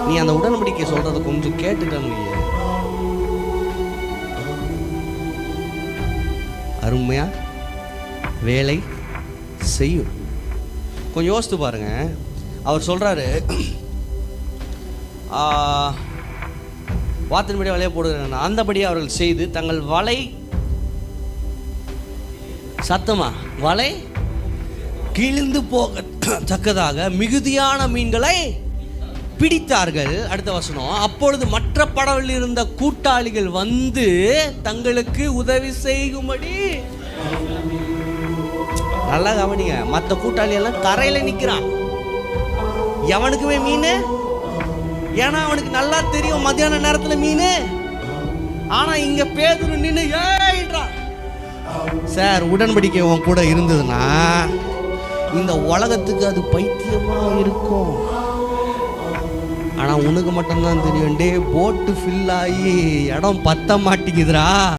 நீ அந்த உடன்படிக்கை சொல்றதை கொஞ்சம் கேட்டுட்டேன்னு அருமையா வேலை செய்யும். கொஞ்சம் யோசித்து பாருங்க. அவர் சொல்றாரு, வாத்தின்படி வலையை போடுகிறாங்க, அந்தபடி அவர்கள் செய்து தங்கள் வலை சத்தமா வலை கிழிந்து போகத்தக்கதாக மிகுதியான மீன்களை பிடித்தார்கள். அடுத்த வசனம், அப்பொழுது மற்ற படவில் இருந்த கூட்டாளிகள் வந்து தங்களுக்கு உதவி செய்யும்படி. நல்லா கவனிங்க, மற்ற கூட்டாளி எல்லாம் கரையில நிக்கிறான், எவனுக்குமே மீன். ஏன்னா அவனுக்கு நல்லா தெரியும் மத்தியான நேரத்துல மீன். ஆனா இங்க பேதுரு நின்று ஏன்றான். சார், உடன்படிக்கை உன் கூட இருந்ததுன்னா இந்த உலகத்துக்கு அது பைத்தியமா இருக்கும். ஆனா உனக்கு மட்டும்தான் தெரியும், டே போட்டு ஃபில் ஆகி இடம் பத்த மாட்டேங்குதுரா.